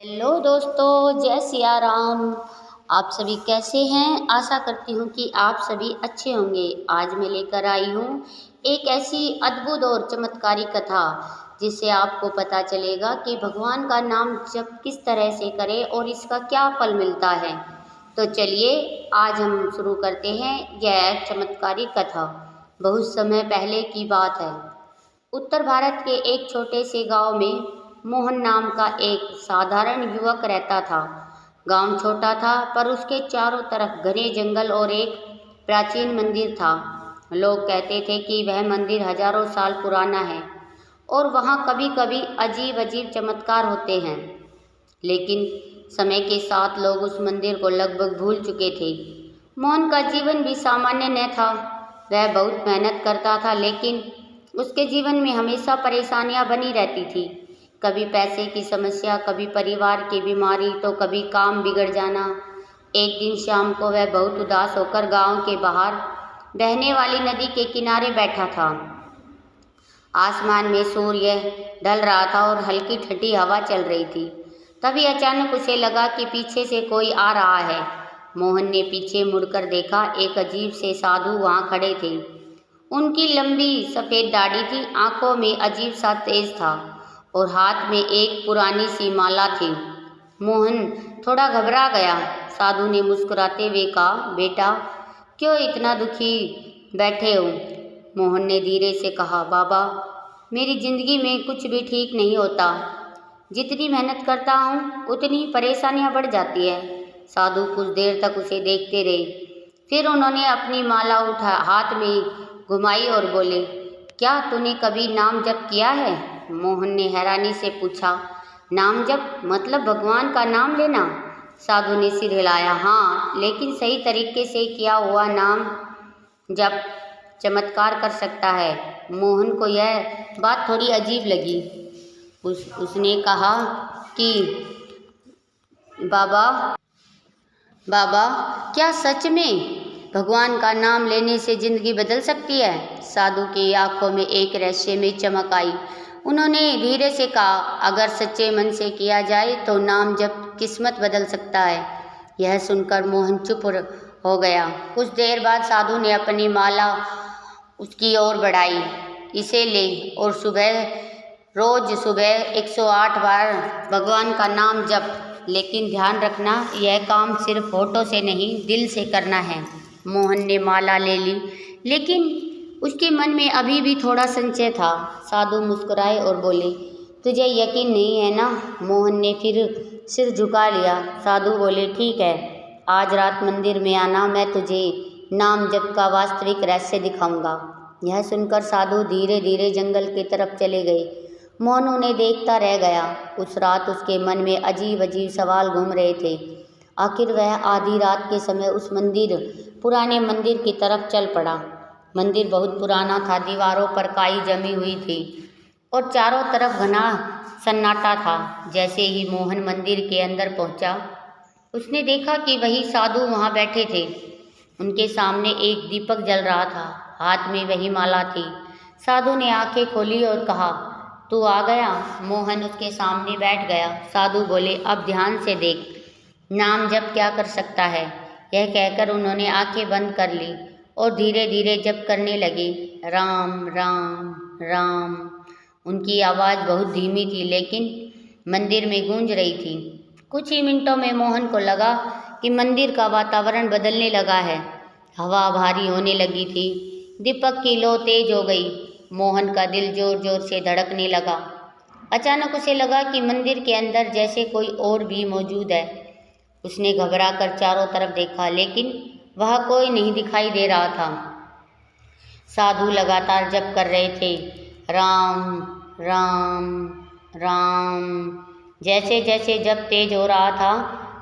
Hello दोस्तों, जय सिया राम। आप सभी कैसे हैं? आशा करती हूँ कि आप सभी अच्छे होंगे। आज मैं लेकर आई हूँ एक ऐसी अद्भुत और चमत्कारी कथा जिससे आपको पता चलेगा कि भगवान का नाम जप किस तरह से करें और इसका क्या फल मिलता है। तो चलिए आज हम शुरू करते हैं यह चमत्कारी कथा। बहुत समय पहले की बात है। उत्तर भारत के एक छोटे से गांव में मोहन नाम का एक साधारण युवक रहता था। गांव छोटा था पर उसके चारों तरफ घने जंगल और एक प्राचीन मंदिर था। लोग कहते थे कि वह मंदिर हजारों साल पुराना है और वहाँ कभी कभी अजीब अजीब चमत्कार होते हैं। लेकिन समय के साथ लोग उस मंदिर को लगभग भूल चुके थे। मोहन का जीवन भी सामान्य न था। वह बहुत मेहनत करता था, लेकिन उसके जीवन में हमेशा परेशानियां बनी रहती थी। कभी पैसे की समस्या, कभी परिवार की बीमारी, तो कभी काम बिगड़ जाना। एक दिन शाम को वह बहुत उदास होकर गांव के बाहर बहने वाली नदी के किनारे बैठा था। आसमान में सूर्य ढल रहा था और हल्की ठंडी हवा चल रही थी। तभी अचानक उसे लगा कि पीछे से कोई आ रहा है। मोहन ने पीछे मुड़कर देखा। एक अजीब से साधु वहां खड़े थे। उनकी लंबी सफ़ेद दाढ़ी थी, आंखों में अजीब सा तेज था और हाथ में एक पुरानी सी माला थी। मोहन थोड़ा घबरा गया। साधु ने मुस्कुराते हुए कहा, बेटा, क्यों इतना दुखी बैठे हो? मोहन ने धीरे से कहा, बाबा, मेरी जिंदगी में कुछ भी ठीक नहीं होता। जितनी मेहनत करता हूँ उतनी परेशानियाँ बढ़ जाती है। साधु कुछ देर तक उसे देखते रहे। फिर उन्होंने अपनी माला हाथ में घुमाई और बोले, क्या तूने कभी नाम जप किया है? मोहन ने हैरानी से पूछा, नाम जप मतलब भगवान का नाम लेना? साधु ने सिर हिलाया, हाँ, लेकिन सही तरीके से किया हुआ नाम जप चमत्कार कर सकता है। मोहन को यह बात थोड़ी अजीब लगी। उसने कहा कि बाबा बाबा, क्या सच में भगवान का नाम लेने से जिंदगी बदल सकती है? साधु की आंखों में एक रहस्यमय चमक आई। उन्होंने धीरे से कहा, अगर सच्चे मन से किया जाए तो नाम जप किस्मत बदल सकता है। यह सुनकर मोहन चुप हो गया। कुछ देर बाद साधु ने अपनी माला उसकी ओर बढ़ाई। इसे ले और रोज सुबह 108 बार भगवान का नाम जप। लेकिन ध्यान रखना, यह काम सिर्फ होठों से नहीं, दिल से करना है। मोहन ने माला ले ली, लेकिन उसके मन में अभी भी थोड़ा संशय था। साधु मुस्कुराए और बोले, तुझे यकीन नहीं है ना? मोहन ने फिर सिर झुका लिया। साधु बोले, ठीक है, आज रात मंदिर में आना, मैं तुझे नाम जप का वास्तविक रहस्य दिखाऊंगा। यह सुनकर साधु धीरे धीरे जंगल की तरफ चले गए। मोहन उन्हें देखता रह गया। उस रात उसके मन में अजीब अजीब सवाल घूम रहे थे। आखिर वह आधी रात के समय उस पुराने मंदिर की तरफ चल पड़ा। मंदिर बहुत पुराना था, दीवारों पर काई जमी हुई थी और चारों तरफ घना सन्नाटा था। जैसे ही मोहन मंदिर के अंदर पहुंचा, उसने देखा कि वही साधु वहां बैठे थे। उनके सामने एक दीपक जल रहा था, हाथ में वही माला थी। साधु ने आंखें खोली और कहा, तू आ गया? मोहन उसके सामने बैठ गया। साधु बोले, अब ध्यान से देख, नाम जप क्या कर सकता है। यह कहकर उन्होंने आंखें बंद कर ली और धीरे धीरे जप करने लगे, राम राम राम। उनकी आवाज़ बहुत धीमी थी, लेकिन मंदिर में गूंज रही थी। कुछ ही मिनटों में मोहन को लगा कि मंदिर का वातावरण बदलने लगा है। हवा भारी होने लगी थी, दीपक की लौ तेज हो गई। मोहन का दिल जोर जोर से धड़कने लगा। अचानक उसे लगा कि मंदिर के अंदर जैसे कोई और भी मौजूद है। उसने घबरा कर चारों तरफ देखा, लेकिन वह कोई नहीं दिखाई दे रहा था। साधु लगातार जप कर रहे थे, राम राम राम। जैसे जैसे जप तेज हो रहा था,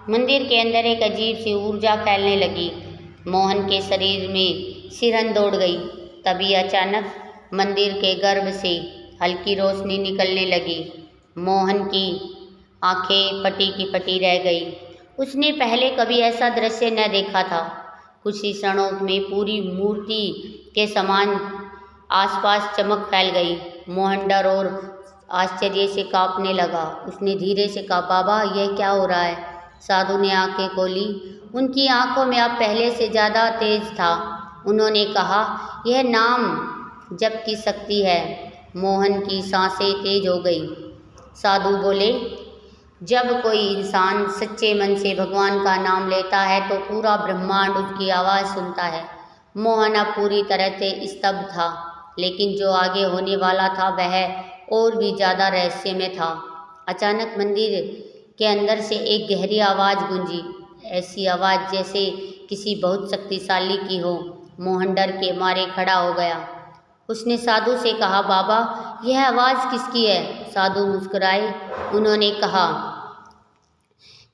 मंदिर के अंदर एक अजीब सी ऊर्जा फैलने लगी। मोहन के शरीर में सिरहन दौड़ गई। तभी अचानक मंदिर के गर्भ से हल्की रोशनी निकलने लगी। मोहन की आंखें फटी की फटी रह गई। उसने पहले कभी ऐसा दृश्य न देखा था। कुछ ही क्षणों में पूरी मूर्ति के समान आसपास चमक फैल गई। मोहन डर और आश्चर्य से कांपने लगा। उसने धीरे से कहा, बाबा यह क्या हो रहा है? साधु ने आंखें खोली। उनकी आंखों में अब पहले से ज़्यादा तेज था। उन्होंने कहा, यह नाम जप की शक्ति है। मोहन की सांसें तेज हो गई। साधु बोले, जब कोई इंसान सच्चे मन से भगवान का नाम लेता है तो पूरा ब्रह्मांड उसकी आवाज़ सुनता है। मोहन अब पूरी तरह से स्तब्ध था, लेकिन जो आगे होने वाला था वह और भी ज़्यादा रहस्यमय था। अचानक मंदिर के अंदर से एक गहरी आवाज़ गूंजी, ऐसी आवाज़ जैसे किसी बहुत शक्तिशाली की हो। मोहन डर के मारे खड़ा हो गया। उसने साधु से कहा, बाबा यह आवाज़ किसकी है? साधु मुस्कुराए। उन्होंने कहा,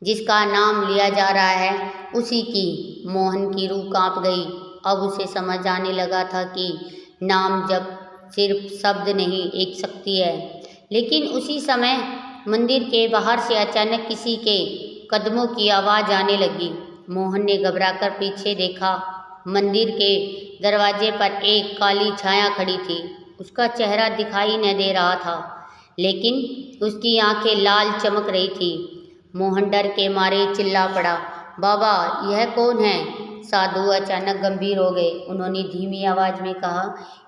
जिसका नाम लिया जा रहा है उसी की। मोहन की रूह कांप गई। अब उसे समझ आने लगा था कि नाम जब सिर्फ शब्द नहीं, एक शक्ति है। लेकिन उसी समय मंदिर के बाहर से अचानक किसी के कदमों की आवाज़ आने लगी। मोहन ने घबराकर पीछे देखा। मंदिर के दरवाजे पर एक काली छाया खड़ी थी। उसका चेहरा दिखाई न दे रहा था, लेकिन उसकी आंखें लाल चमक रही थी। मोहन डर के मारे चिल्ला पड़ा, बाबा यह कौन है? साधु अचानक गंभीर हो गए। उन्होंने धीमी आवाज़ में कहा,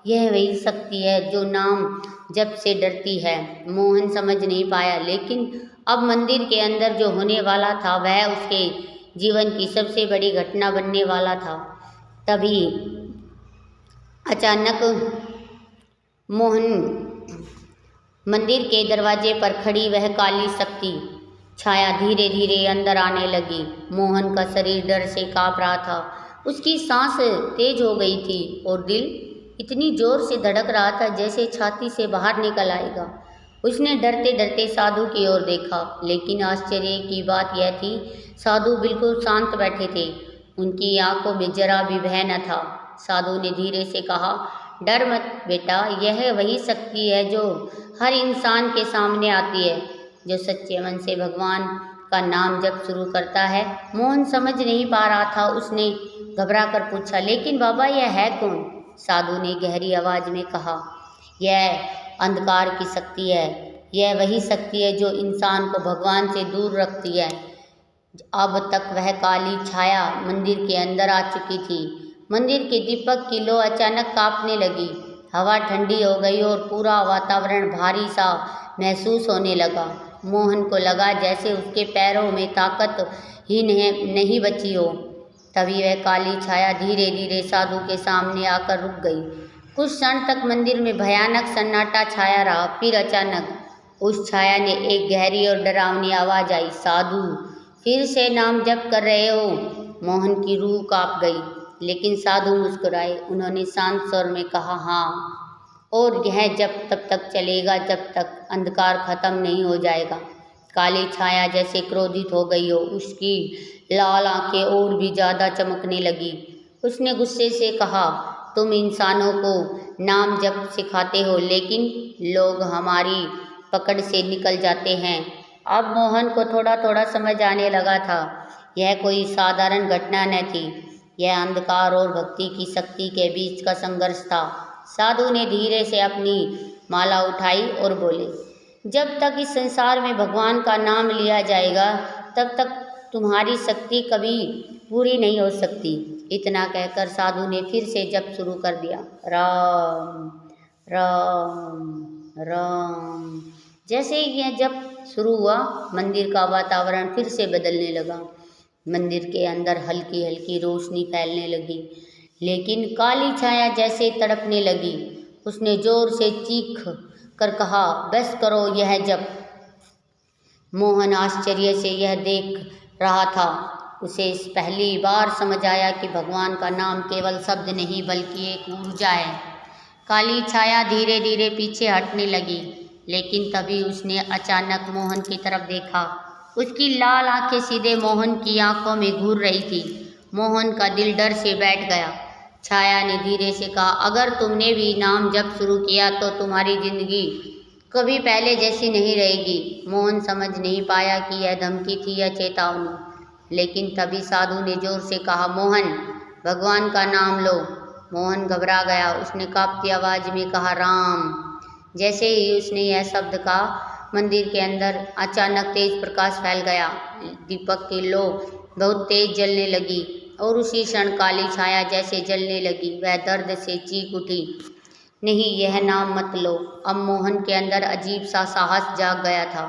यह वही शक्ति है जो नाम जप से डरती है। मोहन समझ नहीं पाया, लेकिन अब मंदिर के अंदर जो होने वाला था वह उसके जीवन की सबसे बड़ी घटना बनने वाला था। तभी अचानक मोहन मंदिर के दरवाजे पर खड़ी वह काली शक्ति छाया धीरे धीरे अंदर आने लगी। मोहन का शरीर डर से कांप रहा था। उसकी सांस तेज हो गई थी और दिल इतनी जोर से धड़क रहा था जैसे छाती से बाहर निकल आएगा। उसने डरते डरते साधु की ओर देखा, लेकिन आश्चर्य की बात यह थी, साधु बिल्कुल शांत बैठे थे। उनकी आंखों में जरा भी भय न था। साधु ने धीरे से कहा, डर मत बेटा, यह वही शक्ति है जो हर इंसान के सामने आती है, जो सच्चे मन से भगवान का नाम जप शुरू करता है। मोहन समझ नहीं पा रहा था। उसने घबरा कर पूछा, लेकिन बाबा यह है कौन? साधु ने गहरी आवाज़ में कहा, यह अंधकार की शक्ति है। यह वही शक्ति है जो इंसान को भगवान से दूर रखती है। अब तक वह काली छाया मंदिर के अंदर आ चुकी थी। मंदिर के दीपक की लौ अचानक कांपने लगी। हवा ठंडी हो गई और पूरा वातावरण भारी सा महसूस होने लगा। मोहन को लगा जैसे उसके पैरों में ताकत ही नहीं बची हो। तभी वह काली छाया धीरे धीरे साधु के सामने आकर रुक गई। कुछ क्षण तक मंदिर में भयानक सन्नाटा छाया रहा। फिर अचानक उस छाया ने एक गहरी और डरावनी आवाज़ आई, साधु फिर से नाम जप कर रहे हो? मोहन की रूह कांप गई, लेकिन साधु मुस्कुराए। उन्होंने शांत स्वर में कहा, हाँ, और यह जब तब तक चलेगा जब तक अंधकार खत्म नहीं हो जाएगा। काली छाया जैसे क्रोधित हो गई हो। उसकी लाल आंखें और भी ज़्यादा चमकने लगी। उसने गुस्से से कहा, तुम इंसानों को नाम जप सिखाते हो, लेकिन लोग हमारी पकड़ से निकल जाते हैं। अब मोहन को थोड़ा थोड़ा समझ आने लगा था। यह कोई साधारण घटना न थी। यह अंधकार और भक्ति की शक्ति के बीच का संघर्ष था। साधु ने धीरे से अपनी माला उठाई और बोले, जब तक इस संसार में भगवान का नाम लिया जाएगा तब तक तुम्हारी शक्ति कभी पूरी नहीं हो सकती। इतना कहकर साधु ने फिर से जप शुरू कर दिया, राम राम राम। जैसे ही यह जप शुरू हुआ, मंदिर का वातावरण फिर से बदलने लगा। मंदिर के अंदर हल्की हल्की रोशनी फैलने लगी, लेकिन काली छाया जैसे तड़पने लगी। उसने जोर से चीख कर कहा, बस करो यह जप। मोहन आश्चर्य से यह देख रहा था। उसे पहली बार समझ आया कि भगवान का नाम केवल शब्द नहीं बल्कि एक ऊर्जा है। काली छाया धीरे धीरे पीछे हटने लगी, लेकिन तभी उसने अचानक मोहन की तरफ देखा। उसकी लाल आंखें सीधे मोहन की आंखों में घूर रही थी। मोहन का दिल डर से बैठ गया। छाया ने धीरे से कहा, अगर तुमने भी नाम जप शुरू किया तो तुम्हारी जिंदगी कभी पहले जैसी नहीं रहेगी। मोहन समझ नहीं पाया कि यह धमकी थी या चेतावनी, लेकिन तभी साधु ने जोर से कहा, मोहन भगवान का नाम लो। मोहन घबरा गया। उसने कांपती आवाज में कहा, राम। जैसे ही उसने यह शब्द कहा, मंदिर के अंदर अचानक तेज प्रकाश फैल गया। दीपक की लौ बहुत तेज जलने लगी और उसी क्षण काली छाया जैसे जलने लगी। वह दर्द से चीख उठी, नहीं, यह नाम मत लो। अब मोहन के अंदर अजीब सा साहस जाग गया था।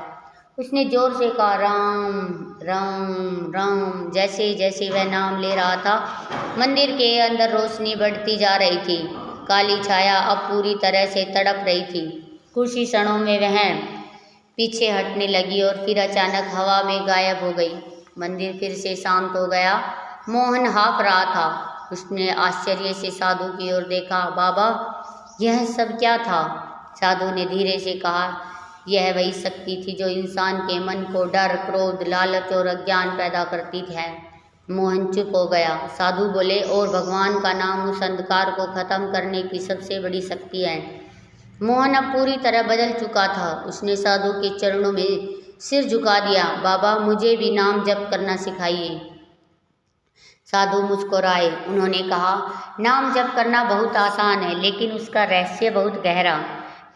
उसने जोर से कहा, राम राम राम। जैसे जैसे वह नाम ले रहा था, मंदिर के अंदर रोशनी बढ़ती जा रही थी। काली छाया अब पूरी तरह से तड़प रही थी। कुछ ही क्षणों में वह पीछे हटने लगी और फिर अचानक हवा में गायब हो गई। मंदिर फिर से शांत हो गया। मोहन हाँफ रहा था। उसने आश्चर्य से साधु की ओर देखा। बाबा, यह सब क्या था? साधु ने धीरे से कहा, यह वही शक्ति थी जो इंसान के मन को डर, क्रोध, लालच और अज्ञान पैदा करती है। मोहन चुप हो गया। साधु बोले, और भगवान का नाम उस अंधकार को खत्म करने की सबसे बड़ी शक्ति है। मोहन अब पूरी तरह बदल चुका था। उसने साधु के चरणों में सिर झुका दिया। बाबा, मुझे भी नाम जप करना सिखाइए। साधु मुस्कुराए। उन्होंने कहा, नाम जप करना बहुत आसान है, लेकिन उसका रहस्य बहुत गहरा।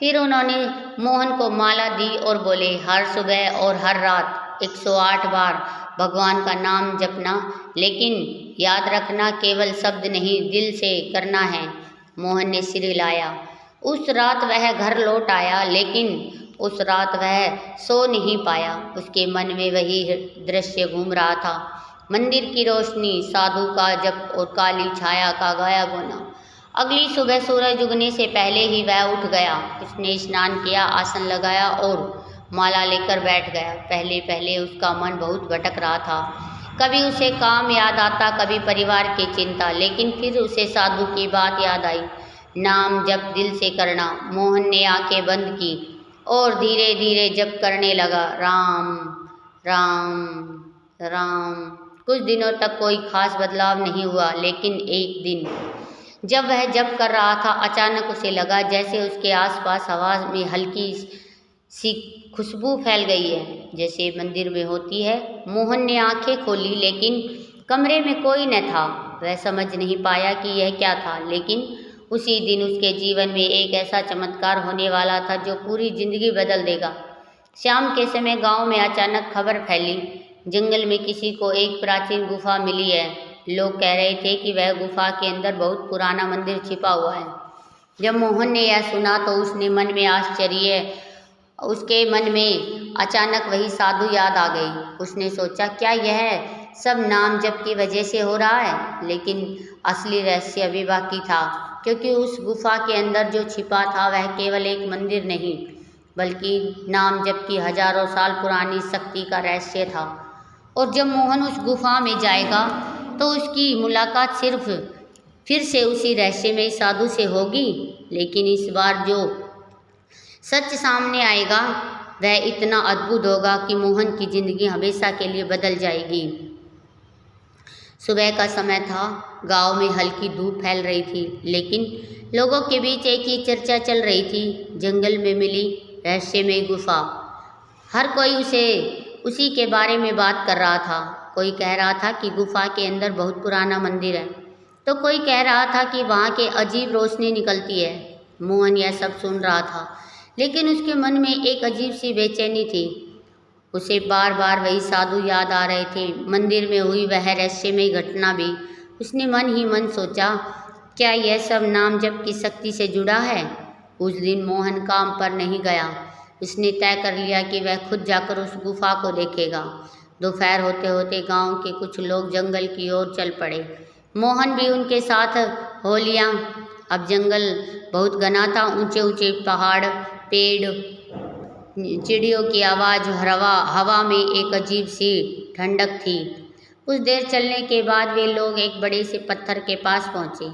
फिर उन्होंने मोहन को माला दी और बोले, हर सुबह और हर रात 108 बार भगवान का नाम जपना, लेकिन याद रखना केवल शब्द नहीं, दिल से करना है। मोहन ने सिर हिलाया। उस रात वह घर लौट आया, लेकिन उस रात वह सो नहीं पाया। उसके मन में वही दृश्य घूम रहा था, मंदिर की रोशनी, साधु का जप और काली छाया का गायब होना। अगली सुबह सूरज उगने से पहले ही वह उठ गया। उसने स्नान किया, आसन लगाया और माला लेकर बैठ गया। पहले पहले उसका मन बहुत भटक रहा था। कभी उसे काम याद आता, कभी परिवार की चिंता, लेकिन फिर उसे साधु की बात याद आई, नाम जप दिल से करना। मोहन ने आंखें बंद की और धीरे धीरे जप करने लगा, राम राम राम। कुछ दिनों तक कोई खास बदलाव नहीं हुआ, लेकिन एक दिन जब वह जप कर रहा था, अचानक उसे लगा जैसे उसके आसपास हवा में हल्की सी खुशबू फैल गई है, जैसे मंदिर में होती है। मोहन ने आंखें खोली, लेकिन कमरे में कोई न था। वह समझ नहीं पाया कि यह क्या था, लेकिन उसी दिन उसके जीवन में एक ऐसा चमत्कार होने वाला था जो पूरी जिंदगी बदल देगा। शाम के समय गांव में अचानक खबर फैली, जंगल में किसी को एक प्राचीन गुफा मिली है। लोग कह रहे थे कि वह गुफा के अंदर बहुत पुराना मंदिर छिपा हुआ है। जब मोहन ने यह सुना तो उसने मन में आश्चर्य, उसके मन में अचानक वही साधु याद आ गई। उसने सोचा, क्या यह सब नाम जप की वजह से हो रहा है? लेकिन असली रहस्य अभी बाकी था, क्योंकि उस गुफा के अंदर जो छिपा था वह केवल एक मंदिर नहीं, बल्कि नाम जप की हजारों साल पुरानी शक्ति का रहस्य था। और जब मोहन उस गुफा में जाएगा तो उसकी मुलाकात सिर्फ फिर से उसी रहस्यमय साधु से होगी, लेकिन इस बार जो सच सामने आएगा वह इतना अद्भुत होगा कि मोहन की जिंदगी हमेशा के लिए बदल जाएगी। सुबह का समय था। गांव में हल्की धूप फैल रही थी, लेकिन लोगों के बीच एक ही चर्चा चल रही थी, जंगल में मिली रहस्यमय गुफा। हर कोई उसी के बारे में बात कर रहा था। कोई कह रहा था कि गुफा के अंदर बहुत पुराना मंदिर है, तो कोई कह रहा था कि वहाँ के अजीब रोशनी निकलती है। मोहन यह सब सुन रहा था, लेकिन उसके मन में एक अजीब सी बेचैनी थी। उसे बार बार वही साधु याद आ रहे थे, मंदिर में हुई वह रहस्यमय घटना भी। उसने मन ही मन सोचा, क्या यह सब नाम जप की शक्ति से जुड़ा है? उस दिन मोहन काम पर नहीं गया। उसने तय कर लिया कि वह खुद जाकर उस गुफा को देखेगा। दोपहर होते होते गांव के कुछ लोग जंगल की ओर चल पड़े। मोहन भी उनके साथ हो लिया। अब जंगल बहुत घना था, ऊंचे ऊंचे पहाड़, पेड़, चिड़ियों की आवाज़, हवा में एक अजीब सी ठंडक थी। कुछ देर चलने के बाद वे लोग एक बड़े से पत्थर के पास पहुँचे।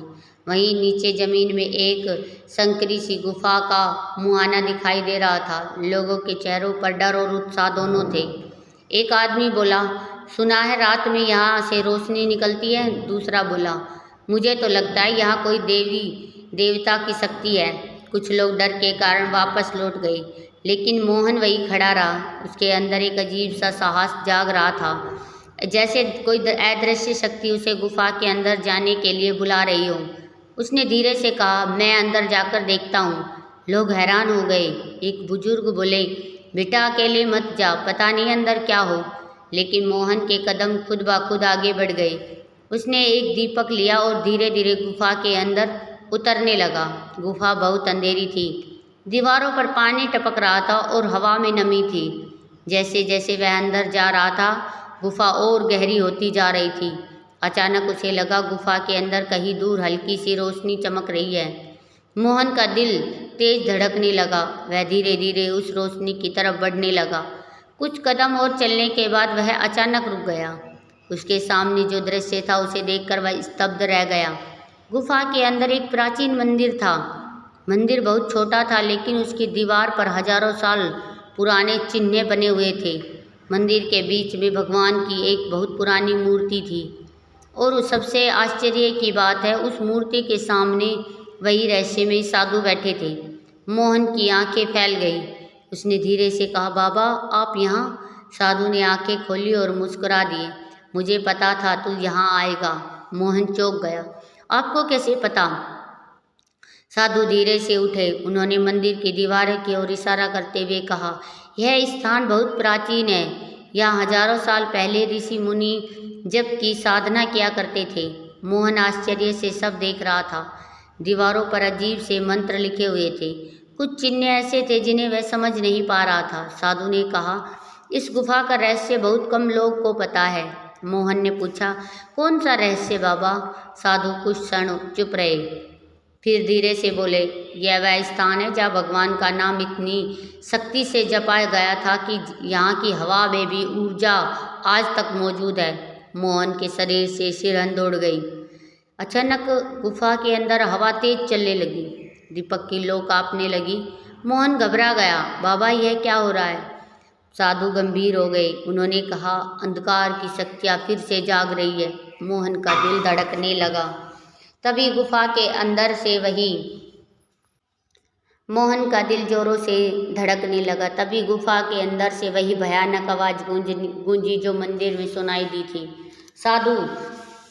वहीं नीचे जमीन में एक संकरी सी गुफा का मुहाना दिखाई दे रहा था। लोगों के चेहरों पर डर और उत्साह दोनों थे। एक आदमी बोला, सुना है रात में यहाँ से रोशनी निकलती है। दूसरा बोला, मुझे तो लगता है यहाँ कोई देवी देवता की शक्ति है। कुछ लोग डर के कारण वापस लौट गए, लेकिन मोहन वही खड़ा रहा। उसके अंदर एक अजीब सा साहस जाग रहा था, जैसे कोई अदृश्य शक्ति उसे गुफा के अंदर जाने के लिए बुला रही हो। उसने धीरे से कहा, मैं अंदर जाकर देखता हूँ, लोग हैरान हो गए। एक बुजुर्ग बोले, बेटा अकेले मत जा, पता नहीं अंदर क्या हो। लेकिन मोहन के कदम खुद ब खुद आगे बढ़ गए। उसने एक दीपक लिया और धीरे धीरे गुफा के अंदर उतरने लगा। गुफा बहुत अंधेरी थी। दीवारों पर पानी टपक रहा था और हवा में नमी थी। जैसे जैसे वह अंदर जा रहा था, गुफा और गहरी होती जा रही थी। अचानक उसे लगा गुफा के अंदर कहीं दूर हल्की सी रोशनी चमक रही है। मोहन का दिल तेज धड़कने लगा। वह धीरे धीरे उस रोशनी की तरफ बढ़ने लगा। कुछ कदम और चलने के बाद वह अचानक रुक गया। उसके सामने जो दृश्य था उसे देखकर वह स्तब्ध रह गया। गुफा के अंदर एक प्राचीन मंदिर था। मंदिर बहुत छोटा था, लेकिन उसकी दीवार पर हजारों साल पुराने चिन्ह बने हुए थे। मंदिर के बीच में भगवान की एक बहुत पुरानी मूर्ति थी और उस सबसे आश्चर्य की बात है, उस मूर्ति के सामने वही रहस्यमयी साधु बैठे थे। मोहन की आंखें फैल गई। उसने धीरे से कहा, बाबा आप यहाँ? साधु ने आंखें खोली और मुस्कुरा दिए। मुझे पता था तू यहाँ आएगा। मोहन चौंक गया। आपको कैसे पता? साधु धीरे से उठे। उन्होंने मंदिर की दीवार की ओर इशारा करते हुए कहा, यह स्थान बहुत प्राचीन है। यहाँ हजारों साल पहले ऋषि मुनि जप की साधना किया करते थे। मोहन आश्चर्य से सब देख रहा था। दीवारों पर अजीब से मंत्र लिखे हुए थे। कुछ चिन्ह ऐसे थे जिन्हें वह समझ नहीं पा रहा था। साधु ने कहा, इस गुफा का रहस्य बहुत कम लोग को पता है। मोहन ने पूछा, कौन सा रहस्य बाबा? साधु कुछ क्षण चुप रहे, फिर धीरे से बोले, यह वह स्थान है जहाँ भगवान का नाम इतनी शक्ति से जपा गया था कि यहाँ की हवा में भी ऊर्जा आज तक मौजूद है। मोहन के शरीर से सिरहन दौड़ गई। अचानक गुफा के अंदर हवा तेज चलने लगी। दीपक की लौ कांपने लगी। मोहन घबरा गया। बाबा यह क्या हो रहा है? साधु गंभीर हो गए। उन्होंने कहा, अंधकार की शक्तियाँ फिर से जाग रही है। मोहन का दिल धड़कने लगा। तभी गुफा के अंदर से वही मोहन का दिल जोरों से धड़कने लगा। तभी गुफा के अंदर से वही भयानक आवाज़ गूंजी जो मंदिर में सुनाई दी थी। साधु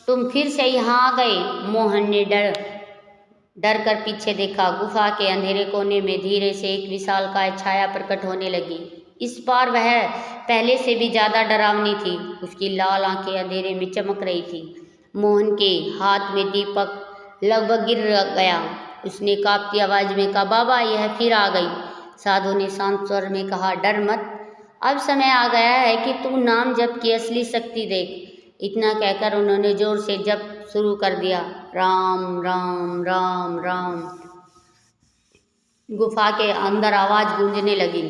तुम फिर से यहाँ आ गए। मोहन ने डर कर पीछे देखा। गुफा के अंधेरे कोने में धीरे से एक विशालकाय छाया प्रकट होने लगी। इस बार वह पहले से भी ज़्यादा डरावनी थी। उसकी लाल आंखें अंधेरे में चमक रही थी। मोहन के हाथ में दीपक लगभग गिर गया। उसने कांपती आवाज़ में कहा, बाबा यह फिर आ गई। साधु ने शांत स्वर में कहा, डर मत, अब समय आ गया है कि तू नाम जप की असली शक्ति देख। इतना कहकर उन्होंने जोर से जप शुरू कर दिया, राम राम राम राम। गुफा के अंदर आवाज़ गूंजने लगी।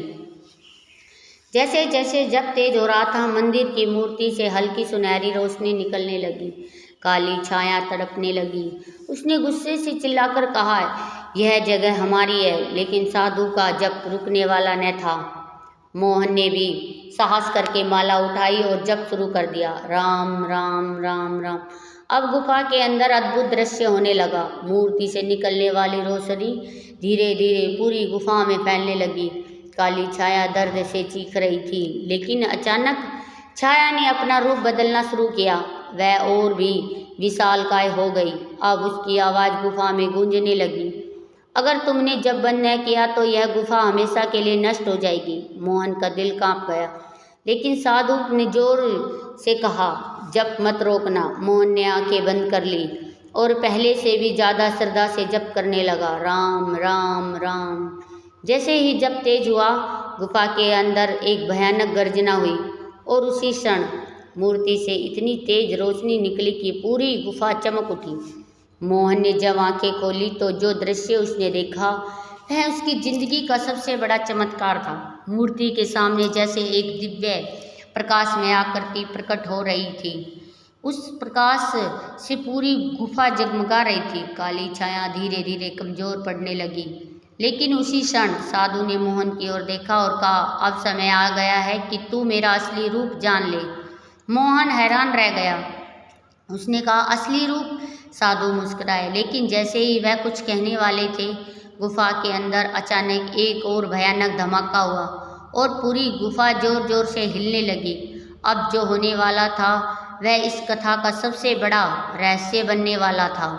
जैसे जैसे जप तेज हो रहा था, मंदिर की मूर्ति से हल्की सुनहरी रोशनी निकलने लगी। काली छाया तड़पने लगी। उसने गुस्से से चिल्लाकर कहा, यह जगह हमारी है। लेकिन साधु का जप रुकने वाला न था। मोहन ने भी साहस करके माला उठाई और जप शुरू कर दिया, राम राम राम राम। अब गुफा के अंदर अद्भुत दृश्य होने लगा। मूर्ति से निकलने वाली रोशनी धीरे धीरे पूरी गुफा में फैलने लगी। काली छाया दर्द से चीख रही थी, लेकिन अचानक छाया ने अपना रूप बदलना शुरू किया। वह और भी विशालकाय हो गई। अब उसकी आवाज़ गुफा में गूंजने लगी, अगर तुमने जब बंद न किया तो यह गुफा हमेशा के लिए नष्ट हो जाएगी। मोहन का दिल कांप गया, लेकिन साधु ने जोर से कहा, जप मत रोकना। मोहन ने आंखें बंद कर ली और पहले से भी ज़्यादा श्रद्धा से जप करने लगा, राम राम राम। जैसे ही जप तेज हुआ, गुफा के अंदर एक भयानक गर्जना हुई और उसी क्षण मूर्ति से इतनी तेज रोशनी निकली कि पूरी गुफा चमक उठी। मोहन ने जब आंखें खोली तो जो दृश्य उसने देखा वह उसकी जिंदगी का सबसे बड़ा चमत्कार था। मूर्ति के सामने जैसे एक दिव्य प्रकाश में आकृति प्रकट हो रही थी। उस प्रकाश से पूरी गुफा जगमगा रही थी। काली छाया धीरे धीरे कमजोर पड़ने लगी, लेकिन उसी क्षण साधु ने मोहन की ओर देखा और कहा, अब समय आ गया है कि तू मेरा असली रूप जान ले। मोहन हैरान रह गया। उसने कहा, असली रूप? साधु मुस्कुराए, लेकिन जैसे ही वह कुछ कहने वाले थे, गुफा के अंदर अचानक एक और भयानक धमाका हुआ और पूरी गुफा जोर जोर से हिलने लगी। अब जो होने वाला था वह इस कथा का सबसे बड़ा रहस्य बनने वाला था।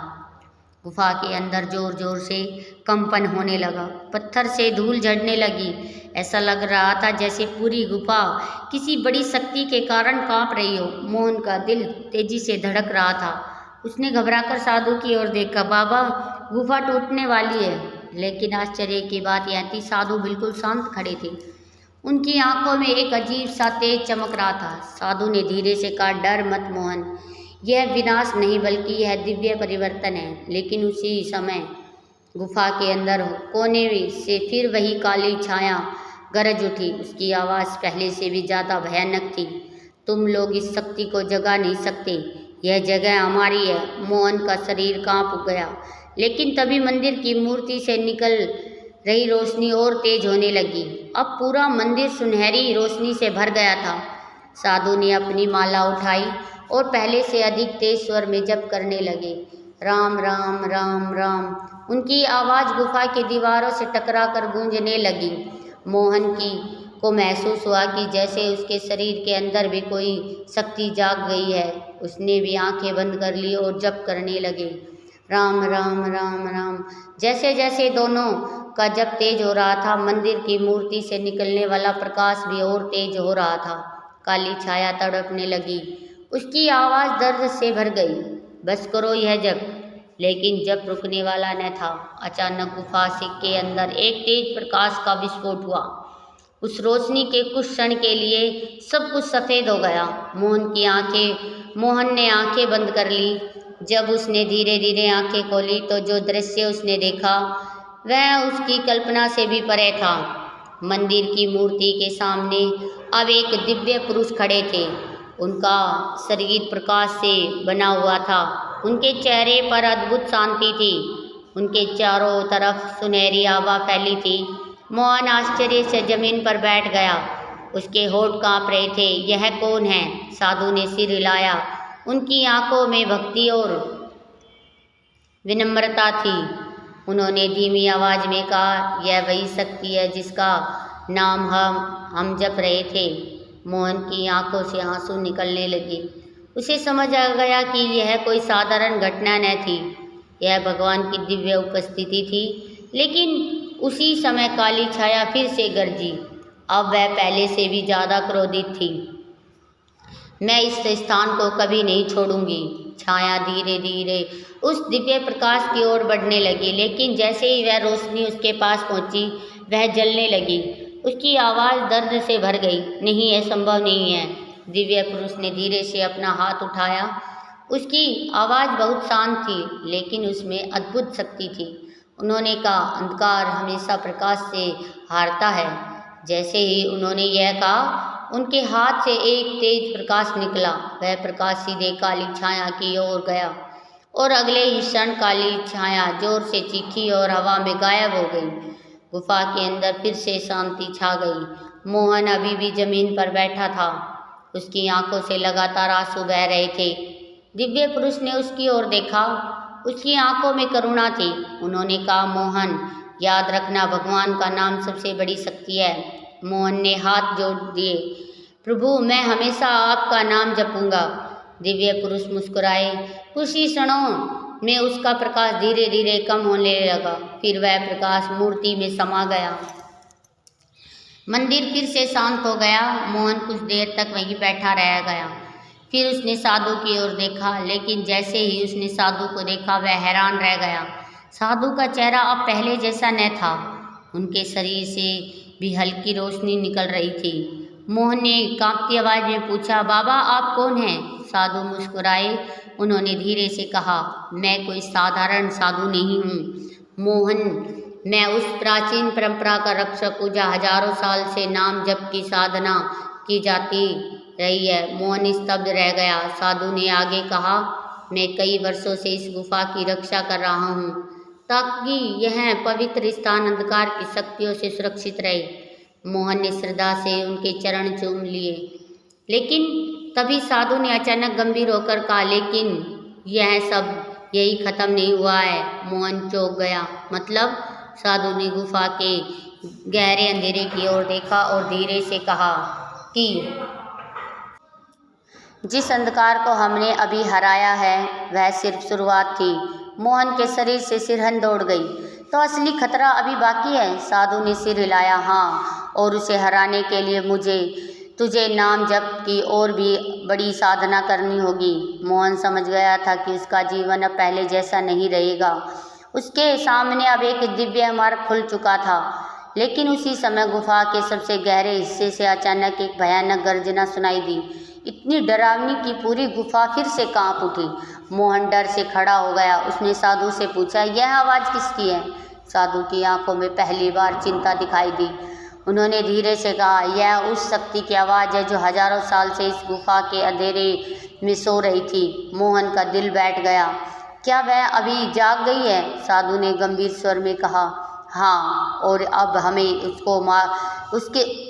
गुफा के अंदर जोर जोर से कंपन होने लगा, पत्थर से धूल झड़ने लगी। ऐसा लग रहा था जैसे पूरी गुफा किसी बड़ी शक्ति के कारण कांप रही हो। मोहन का दिल तेजी से धड़क रहा था। उसने घबराकर साधु की ओर देखा। बाबा, गुफा टूटने वाली है। लेकिन आश्चर्य की बात यह थी, साधु बिल्कुल शांत खड़े थे। उनकी आंखों में एक अजीब सा तेज चमक रहा था। साधु ने धीरे से कहा, डर मत मोहन, यह विनाश नहीं बल्कि यह दिव्य परिवर्तन है। लेकिन उसी समय गुफा के अंदर कोने से फिर वही काली छाया गरज उठी। उसकी आवाज़ पहले से भी ज़्यादा भयानक थी। तुम लोग इस शक्ति को जगा नहीं सकते, यह जगह हमारी है। मोहन का शरीर कांप गया, लेकिन तभी मंदिर की मूर्ति से निकल रही रोशनी और तेज होने लगी। अब पूरा मंदिर सुनहरी रोशनी से भर गया था। साधु ने अपनी माला उठाई और पहले से अधिक तेज स्वर में जप करने लगे, राम राम राम राम। उनकी आवाज़ गुफा की दीवारों से टकराकर गूंजने लगी। मोहन को महसूस हुआ कि जैसे उसके शरीर के अंदर भी कोई शक्ति जाग गई है। उसने भी आंखें बंद कर ली और जप करने लगे, राम राम राम राम। जैसे जैसे दोनों का जप तेज हो रहा था, मंदिर की मूर्ति से निकलने वाला प्रकाश भी और तेज हो रहा था। काली छाया तड़पने लगी। उसकी आवाज़ दर्द से भर गई, बस करो यह जप। लेकिन जप रुकने वाला न था। अचानक गुफा के अंदर एक तेज प्रकाश का विस्फोट हुआ। उस रोशनी के कुछ क्षण के लिए सब कुछ सफ़ेद हो गया। मोहन ने आंखें बंद कर ली। जब उसने धीरे धीरे आंखें खोली तो जो दृश्य उसने देखा वह उसकी कल्पना से भी परे था। मंदिर की मूर्ति के सामने अब एक दिव्य पुरुष खड़े थे। उनका शरीर प्रकाश से बना हुआ था। उनके चेहरे पर अद्भुत शांति थी। उनके चारों तरफ सुनहरी आभा फैली थी। मोहन आश्चर्य से जमीन पर बैठ गया। उसके होंठ कांप रहे थे। यह कौन है? साधु ने सिर हिलाया। उनकी आंखों में भक्ति और विनम्रता थी। उन्होंने धीमी आवाज में कहा, यह वही शक्ति है जिसका नाम हम जप रहे थे। मोहन की आंखों से आंसू निकलने लगे। उसे समझ आ गया कि यह कोई साधारण घटना न थी, यह भगवान की दिव्य उपस्थिति थी। लेकिन उसी समय काली छाया फिर से गरजी। अब वह पहले से भी ज़्यादा क्रोधित थी। मैं इस स्थान को कभी नहीं छोड़ूंगी। छाया धीरे धीरे उस दिव्य प्रकाश की ओर बढ़ने लगी, लेकिन जैसे ही वह रोशनी उसके पास पहुंची वह जलने लगी। उसकी आवाज़ दर्द से भर गई। नहीं, यह संभव नहीं है। दिव्य पुरुष ने धीरे से अपना हाथ उठाया। उसकी आवाज़ बहुत शांत थी, लेकिन उसमें अद्भुत शक्ति थी। उन्होंने कहा, अंधकार हमेशा प्रकाश से हारता है। जैसे ही उन्होंने यह कहा, उनके हाथ से एक तेज प्रकाश निकला। वह प्रकाश सीधे काली छाया की ओर गया और अगले ही क्षण काली छाया जोर से चीखी और हवा में गायब हो गई। गुफा के अंदर फिर से शांति छा गई। मोहन अभी भी जमीन पर बैठा था। उसकी आंखों से लगातार आंसू बह रहे थे। दिव्य पुरुष ने उसकी ओर देखा। उसकी आंखों में करुणा थी। उन्होंने कहा, मोहन, याद रखना, भगवान का नाम सबसे बड़ी शक्ति है। मोहन ने हाथ जोड़ दिए। प्रभु, मैं हमेशा आपका नाम जपूंगा। दिव्य पुरुष मुस्कुराए। कुछ ही क्षणों में उसका प्रकाश धीरे धीरे कम होने लगा। फिर वह प्रकाश मूर्ति में समा गया। मंदिर फिर से शांत हो गया। मोहन कुछ देर तक वहीं बैठा रह गया। फिर उसने साधु की ओर देखा, लेकिन जैसे ही उसने साधु को देखा वह हैरान रह गया। साधु का चेहरा अब पहले जैसा न था। उनके शरीर से भी हल्की रोशनी निकल रही थी। मोहन ने कांपती आवाज में पूछा, बाबा, आप कौन हैं? साधु मुस्कुराए। उन्होंने धीरे से कहा, मैं कोई साधारण साधु नहीं हूँ मोहन, मैं उस प्राचीन परंपरा का रक्षक हूँ जहाँ हजारों साल से नाम जप की साधना की जाती रही है। मोहन स्तब्ध रह गया। साधु ने आगे कहा, मैं कई वर्षों से इस गुफा की रक्षा कर रहा हूँ ताकि यह पवित्र स्थान अंधकार की शक्तियों से सुरक्षित रहे। मोहन ने श्रद्धा से उनके चरण चूम लिए। लेकिन तभी साधु ने अचानक गंभीर होकर कहा, लेकिन यह सब यही खत्म नहीं हुआ है। मोहन चौंक गया। मतलब? साधु ने गुफा के गहरे अंधेरे की ओर देखा और धीरे से कहा कि जिस अंधकार को हमने अभी हराया है वह सिर्फ शुरुआत थी। मोहन के शरीर से सिरहन दौड़ गई। तो असली खतरा अभी बाकी है? साधु ने सिर हिलाया। हाँ, और उसे हराने के लिए तुझे नाम जप की और भी बड़ी साधना करनी होगी। मोहन समझ गया था कि उसका जीवन अब पहले जैसा नहीं रहेगा। उसके सामने अब एक दिव्य मार्ग खुल चुका था। लेकिन उसी समय गुफा के सबसे गहरे हिस्से से अचानक एक भयानक गर्जना सुनाई दी, इतनी डरावनी कि पूरी गुफा फिर से कांप उठी। मोहन डर से खड़ा हो गया। उसने साधु से पूछा, यह आवाज़ किसकी है? साधु की आंखों में पहली बार चिंता दिखाई दी। उन्होंने धीरे से कहा, यह उस शक्ति की आवाज़ है जो हजारों साल से इस गुफा के अंधेरे में सो रही थी। मोहन का दिल बैठ गया। क्या वह अभी जाग गई है? साधु ने गंभीर स्वर में कहा, हाँ, और अब हमें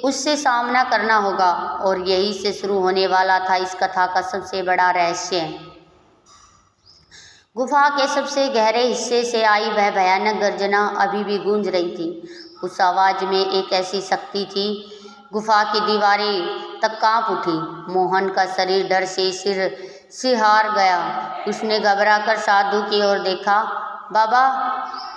उससे सामना करना होगा। और यही से शुरू होने वाला था इस कथा का सबसे बड़ा रहस्य। गुफा के सबसे गहरे हिस्से से आई वह भयानक गर्जना अभी भी गूंज रही थी। उस आवाज़ में एक ऐसी शक्ति थी, गुफा की दीवारें तक कांप उठी। मोहन का शरीर डर से सिरहार गया। उसने घबराकर साधु की ओर देखा। बाबा,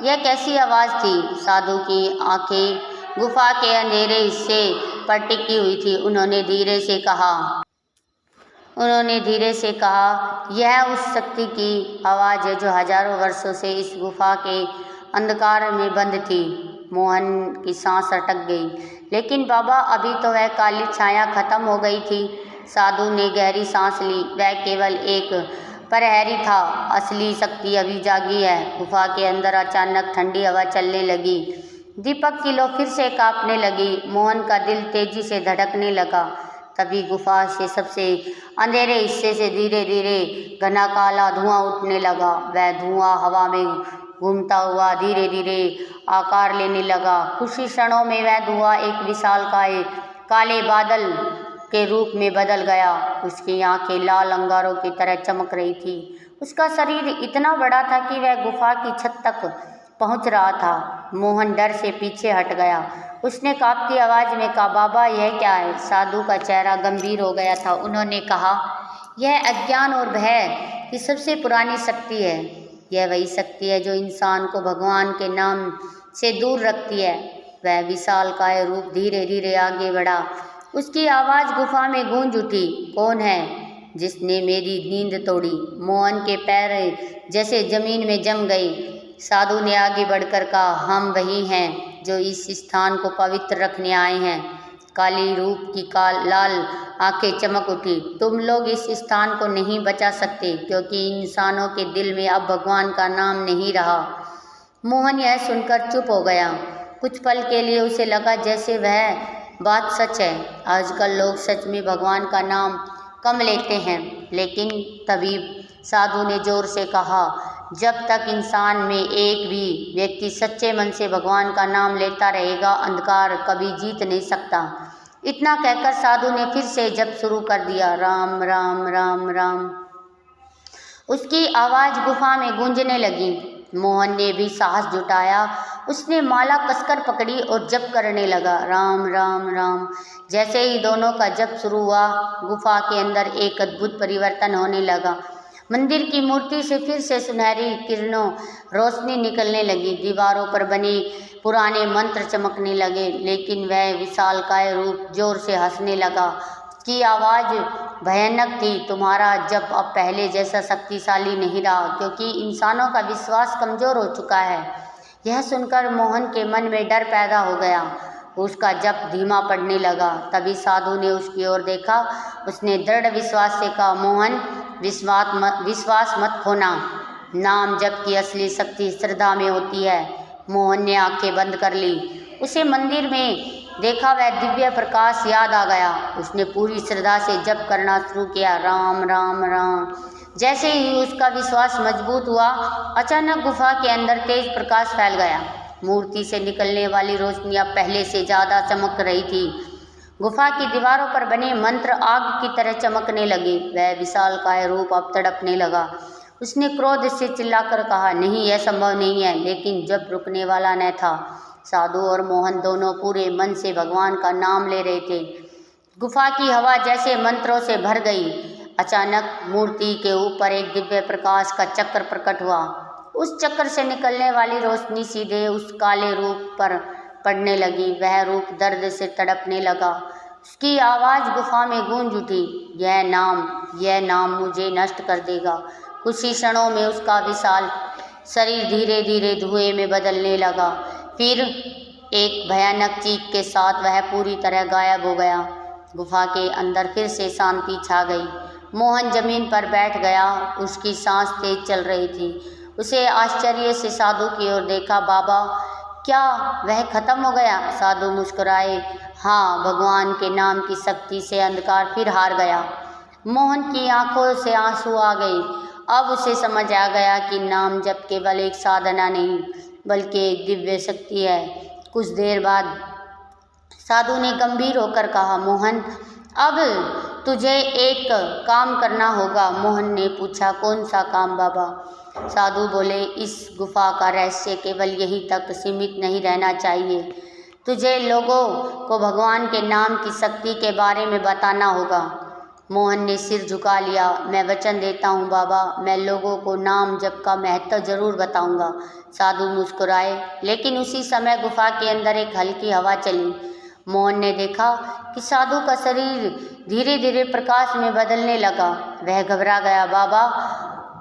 यह कैसी आवाज़ थी? साधु की आंखें गुफा के अंधेरे हिस्से पर टिकी हुई थी। उन्होंने धीरे से कहा, यह उस शक्ति की आवाज़ है जो हजारों वर्षों से इस गुफा के अंधकार में बंद थी। मोहन की सांस अटक गई। लेकिन बाबा, अभी तो वह काली छाया खत्म हो गई थी। साधु ने गहरी सांस ली। वह केवल एक प्रहरी था, असली शक्ति अभी जागी है। गुफा के अंदर अचानक ठंडी हवा चलने लगी। दीपक की लौ फिर से कांपने लगी। मोहन का दिल तेजी से धड़कने लगा। तभी गुफा से सबसे अंधेरे हिस्से से धीरे धीरे घना काला धुआं उठने लगा। वह धुआं हवा में घूमता हुआ धीरे धीरे आकार लेने लगा। कुछ ही क्षणों में वह धुआं एक विशालकाय काले बादल के रूप में बदल गया। उसकी आंखें लाल अंगारों की तरह चमक रही थी। उसका शरीर इतना बड़ा था कि वह गुफा की छत तक पहुंच रहा था। मोहन डर से पीछे हट गया। उसने कांपती आवाज़ में कहा, बाबा, यह क्या है? साधु का चेहरा गंभीर हो गया था। उन्होंने कहा, यह अज्ञान और भय की सबसे पुरानी शक्ति है। यह वही शक्ति है जो इंसान को भगवान के नाम से दूर रखती है। वह विशालकाय रूप धीरे धीरे आगे बढ़ा। उसकी आवाज़ गुफा में गूंज उठी, कौन है जिसने मेरी नींद तोड़ी? मोहन के पैर जैसे जमीन में जम गए। साधु ने आगे बढ़कर कहा, हम वही हैं जो इस स्थान को पवित्र रखने आए हैं। काली रूप की लाल आंखें चमक उठी। तुम लोग इस स्थान को नहीं बचा सकते, क्योंकि इंसानों के दिल में अब भगवान का नाम नहीं रहा। मोहन यह सुनकर चुप हो गया। कुछ पल के लिए उसे लगा जैसे वह बात सच है। आजकल लोग सच में भगवान का नाम कम लेते हैं। लेकिन तभी साधु ने जोर से कहा, जब तक इंसान में एक भी व्यक्ति सच्चे मन से भगवान का नाम लेता रहेगा, अंधकार कभी जीत नहीं सकता। इतना कहकर साधु ने फिर से जप शुरू कर दिया, राम राम राम राम। उसकी आवाज़ गुफा में गूंजने लगी। मोहन ने भी साहस जुटाया। उसने माला कसकर पकड़ी और जप करने लगा, राम राम राम। जैसे ही दोनों का जप शुरू हुआ, गुफा के अंदर एक अद्भुत परिवर्तन होने लगा। मंदिर की मूर्ति से फिर से सुनहरी किरणों रोशनी निकलने लगी। दीवारों पर बने पुराने मंत्र चमकने लगे। लेकिन वह विशालकाय रूप जोर से हंसने लगा। की आवाज़ भयानक थी, तुम्हारा जप अब पहले जैसा शक्तिशाली नहीं रहा, क्योंकि इंसानों का विश्वास कमज़ोर हो चुका है। यह सुनकर मोहन के मन में डर पैदा हो गया। उसका जप धीमा पड़ने लगा। तभी साधु ने उसकी ओर देखा। उसने दृढ़ विश्वास से कहा, मोहन, विश्वास मत खोना। नाम जप की असली शक्ति श्रद्धा में होती है। मोहन ने आंखें बंद कर ली। उसे मंदिर में देखा वह दिव्य प्रकाश याद आ गया। उसने पूरी श्रद्धा से जप करना शुरू किया, राम राम राम। जैसे ही उसका विश्वास मजबूत हुआ, अचानक गुफा के अंदर तेज प्रकाश फैल गया। मूर्ति से निकलने वाली रोशनी अब पहले से ज़्यादा चमक रही थी। गुफा की दीवारों पर बने मंत्र आग की तरह चमकने लगे। वह विशालकाय रूप अब तड़पने लगा। उसने क्रोध से चिल्लाकर कहा, नहीं, यह संभव नहीं है। लेकिन जब रुकने वाला न था। साधु और मोहन दोनों पूरे मन से भगवान का नाम ले रहे थे। गुफा की हवा जैसे मंत्रों से भर गई। अचानक मूर्ति के ऊपर एक दिव्य प्रकाश का चक्र प्रकट हुआ। उस चक्र से निकलने वाली रोशनी सीधे उस काले रूप पर पड़ने लगी। वह रूप दर्द से तड़पने लगा। उसकी आवाज़ गुफा में गूंज उठी, यह नाम मुझे नष्ट कर देगा। कुछ ही क्षणों में उसका विशाल शरीर धीरे धीरे धुएं में बदलने लगा। फिर एक भयानक चीख के साथ वह पूरी तरह गायब हो गया। गुफा के अंदर फिर से शांति छा गई। मोहन जमीन पर बैठ गया। उसकी सांस तेज चल रही थी। उसे आश्चर्य से साधु की ओर देखा। बाबा, क्या वह खत्म हो गया? साधु मुस्कुराए। हाँ, भगवान के नाम की शक्ति से अंधकार फिर हार गया। मोहन की आंखों से आंसू आ गए। अब उसे समझ आ गया कि नाम जप केवल एक साधना नहीं बल्कि एक दिव्य शक्ति है। कुछ देर बाद साधु ने गंभीर होकर कहा, मोहन, अब तुझे एक काम करना होगा। मोहन ने पूछा, कौन सा काम बाबा? साधु बोले, इस गुफा का रहस्य केवल यहीं तक सीमित नहीं रहना चाहिए। तुझे लोगों को भगवान के नाम की शक्ति के बारे में बताना होगा। मोहन ने सिर झुका लिया। मैं वचन देता हूँ बाबा, मैं लोगों को नाम जप का महत्व जरूर बताऊंगा। साधु मुस्कुराए। लेकिन उसी समय गुफा के अंदर एक हल्की हवा चली। मोहन ने देखा कि साधु का शरीर धीरे धीरे प्रकाश में बदलने लगा। वह घबरा गया। बाबा,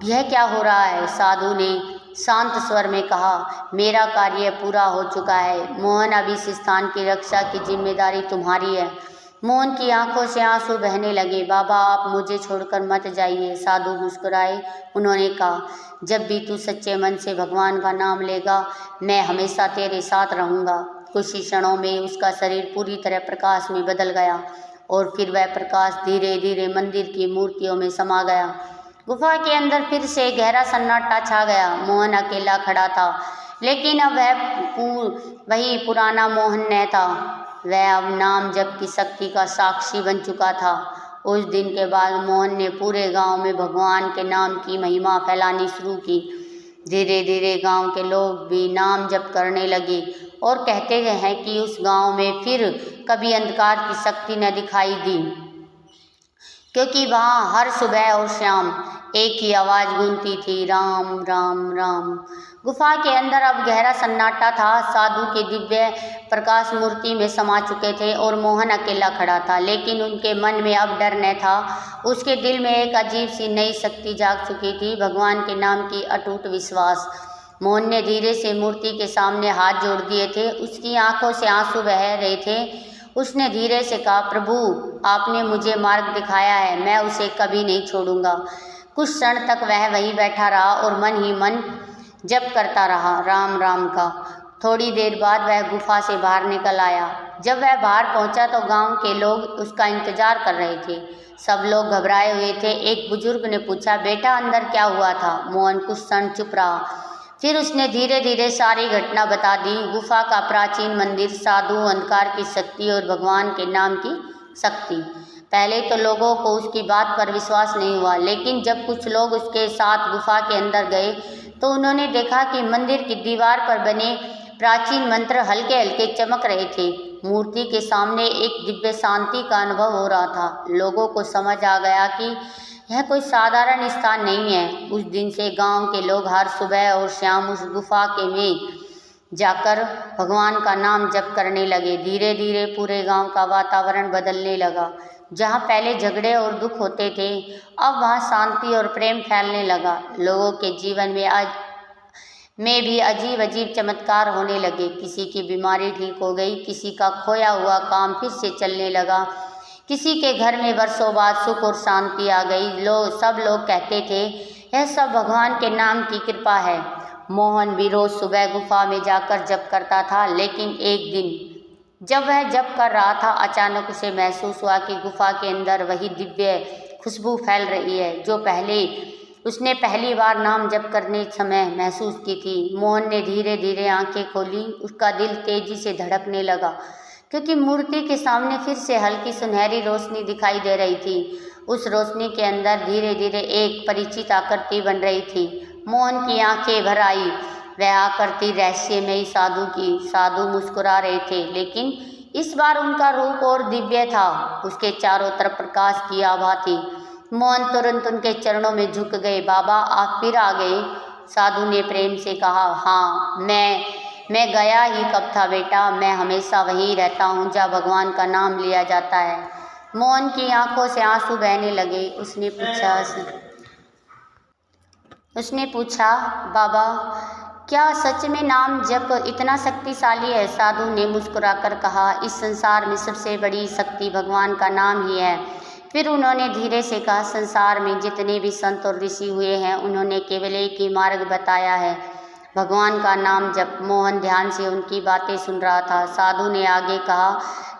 यह क्या हो रहा है? साधु ने शांत स्वर में कहा, मेरा कार्य पूरा हो चुका है मोहन, अब इस स्थान की रक्षा की जिम्मेदारी तुम्हारी है। मोहन की आंखों से आंसू बहने लगे। बाबा, आप मुझे छोड़कर मत जाइए। साधु मुस्कुराए। उन्होंने कहा, जब भी तू सच्चे मन से भगवान का नाम लेगा, मैं हमेशा तेरे साथ रहूँगा। कुछ ही क्षणों में उसका शरीर पूरी तरह प्रकाश में बदल गया और फिर वह प्रकाश धीरे धीरे मंदिर की मूर्तियों में समा गया। गुफा के अंदर फिर से गहरा सन्नाटा छा गया। मोहन अकेला खड़ा था, लेकिन अब वही पुराना मोहन न था। वह अब नाम जप की शक्ति का साक्षी बन चुका था। उस दिन के बाद मोहन ने पूरे गांव में भगवान के नाम की महिमा फैलानी शुरू की। धीरे धीरे गांव के लोग भी नाम जप करने लगे और कहते हैं कि उस गांव में फिर कभी अंधकार की शक्ति न दिखाई दी, क्योंकि वहाँ हर सुबह और शाम एक ही आवाज़ गूंजती थी, राम राम राम। गुफा के अंदर अब गहरा सन्नाटा था। साधु के दिव्य प्रकाश मूर्ति में समा चुके थे और मोहन अकेला खड़ा था, लेकिन उनके मन में अब डर न था। उसके दिल में एक अजीब सी नई शक्ति जाग चुकी थी, भगवान के नाम की अटूट विश्वास। मोहन ने धीरे से मूर्ति के सामने हाथ जोड़ दिए थे। उसकी आंखों से आंसू बह रहे थे। उसने धीरे से कहा, प्रभु, आपने मुझे मार्ग दिखाया है, मैं उसे कभी नहीं छोड़ूंगा। कुछ क्षण तक वह वहीं बैठा रहा और मन ही मन जप करता रहा, राम राम का। थोड़ी देर बाद वह गुफा से बाहर निकल आया। जब वह बाहर पहुंचा तो गांव के लोग उसका इंतजार कर रहे थे। सब लोग घबराए हुए थे। एक बुजुर्ग ने पूछा, बेटा, अंदर क्या हुआ था? मोहन कुछ क्षण चुप रहा। फिर उसने धीरे धीरे सारी घटना बता दी। गुफा का प्राचीन मंदिर, साधु, अंधकार की शक्ति और भगवान के नाम की शक्ति। पहले तो लोगों को उसकी बात पर विश्वास नहीं हुआ, लेकिन जब कुछ लोग उसके साथ गुफा के अंदर गए तो उन्होंने देखा कि मंदिर की दीवार पर बने प्राचीन मंत्र हल्के हल्के चमक रहे थे। मूर्ति के सामने एक दिव्य शांति का अनुभव हो रहा था। लोगों को समझ आ गया कि यह कोई साधारण स्थान नहीं है। उस दिन से गांव के लोग हर सुबह और शाम उस गुफा के में जाकर भगवान का नाम जप करने लगे। धीरे धीरे पूरे गांव का वातावरण बदलने लगा। जहाँ पहले झगड़े और दुख होते थे, अब वहाँ शांति और प्रेम फैलने लगा। लोगों के जीवन में भी अजीब अजीब चमत्कार होने लगे। किसी की बीमारी ठीक हो गई, किसी का खोया हुआ काम फिर से चलने लगा, किसी के घर में वर्षों बाद सुख और शांति आ गई। सब लोग कहते थे, यह सब भगवान के नाम की कृपा है। मोहन भी रोज सुबह गुफा में जाकर जप करता था, लेकिन एक दिन जब वह जप कर रहा था, अचानक उसे महसूस हुआ कि गुफा के अंदर वही दिव्य खुशबू फैल रही है जो उसने पहली बार नाम जप करने समय महसूस की थी। मोहन ने धीरे धीरे आंखें खोली। उसका दिल तेजी से धड़कने लगा, क्योंकि मूर्ति के सामने फिर से हल्की सुनहरी रोशनी दिखाई दे रही थी। उस रोशनी के अंदर धीरे धीरे एक परिचित आकृति बन रही थी। मोहन की आंखें भर आई। वह आकृति रहस्यमयी साधु की। साधु मुस्कुरा रहे थे, लेकिन इस बार उनका रूप और दिव्य था। उसके चारों तरफ प्रकाश की आभा थी। मोहन तुरंत उनके चरणों में झुक गए। बाबा आप फिर आ गए, साधु ने प्रेम से कहा। हाँ, मैं गया ही कब था बेटा, मैं हमेशा वहीं रहता हूँ जहाँ भगवान का नाम लिया जाता है। मोहन की आंखों से आंसू बहने लगे। उसने पूछा बाबा क्या सच में नाम जप इतना शक्तिशाली है? साधु ने मुस्कुराकर कहा, इस संसार में सबसे बड़ी शक्ति भगवान का नाम ही है। फिर उन्होंने धीरे से कहा, संसार में जितने भी संत और ऋषि हुए हैं उन्होंने केवल एक ही मार्ग बताया है, भगवान का नाम जप। मोहन ध्यान से उनकी बातें सुन रहा था। साधु ने आगे कहा,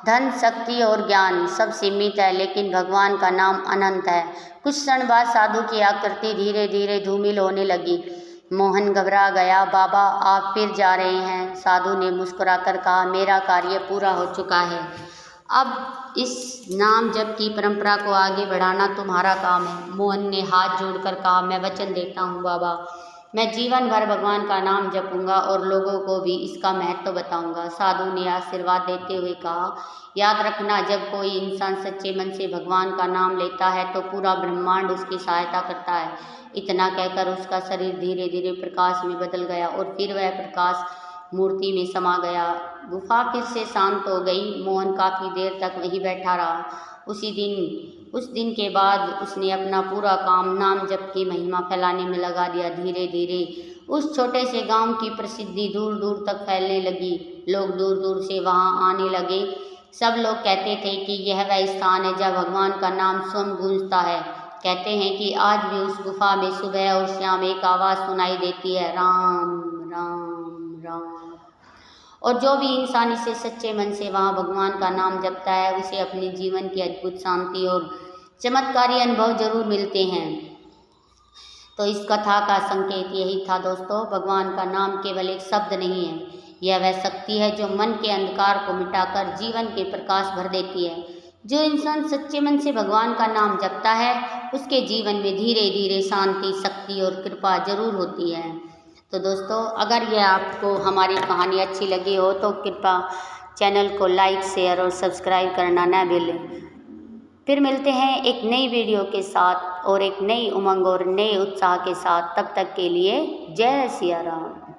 धन, शक्ति और ज्ञान सब सीमित है, लेकिन भगवान का नाम अनंत है। कुछ क्षण बाद साधु की आकृति धीरे धीरे धूमिल होने लगी। मोहन घबरा गया। बाबा आप फिर जा रहे हैं? साधु ने मुस्कुराकर कहा, मेरा कार्य पूरा हो चुका है, अब इस नाम जप की परंपरा को आगे बढ़ाना तुम्हारा काम है। मोहन ने हाथ जोड़कर कहा, मैं वचन देता हूँ बाबा, मैं जीवन भर भगवान का नाम जपूंगा और लोगों को भी इसका महत्व बताऊंगा। साधु ने आशीर्वाद देते हुए कहा, याद रखना, जब कोई इंसान सच्चे मन से भगवान का नाम लेता है तो पूरा ब्रह्मांड उसकी सहायता करता है। इतना कहकर उसका शरीर धीरे धीरे प्रकाश में बदल गया और फिर वह प्रकाश मूर्ति में समा गया। गुफा फिर से शांत हो गई। मोहन काफ़ी देर तक वहीं बैठा रहा। उस दिन के बाद उसने अपना पूरा काम नाम जप की महिमा फैलाने में लगा दिया। धीरे धीरे उस छोटे से गांव की प्रसिद्धि दूर दूर तक फैलने लगी। लोग दूर दूर से वहां आने लगे। सब लोग कहते थे कि यह वह स्थान है जहाँ भगवान का नाम स्वयं गूंजता है। कहते हैं कि आज भी उस गुफा में सुबह और शाम एक आवाज़ सुनाई देती है, राम राम राम। और जो भी इंसान इसे सच्चे मन से वहाँ भगवान का नाम जपता है उसे अपने जीवन की अद्भुत शांति और चमत्कारी अनुभव जरूर मिलते हैं। तो इस कथा का संकेत यही था दोस्तों, भगवान का नाम केवल एक शब्द नहीं है, यह वह शक्ति है जो मन के अंधकार को मिटाकर जीवन के प्रकाश भर देती है। जो इंसान सच्चे मन से भगवान का नाम जपता है उसके जीवन में धीरे धीरे शांति, शक्ति और कृपा जरूर होती है। तो दोस्तों, अगर यह आपको हमारी कहानी अच्छी लगी हो तो कृपया चैनल को लाइक, शेयर और सब्सक्राइब करना न भूलें। फिर मिलते हैं एक नई वीडियो के साथ और एक नई उमंग और नए उत्साह के साथ। तब तक के लिए जय सिया राम।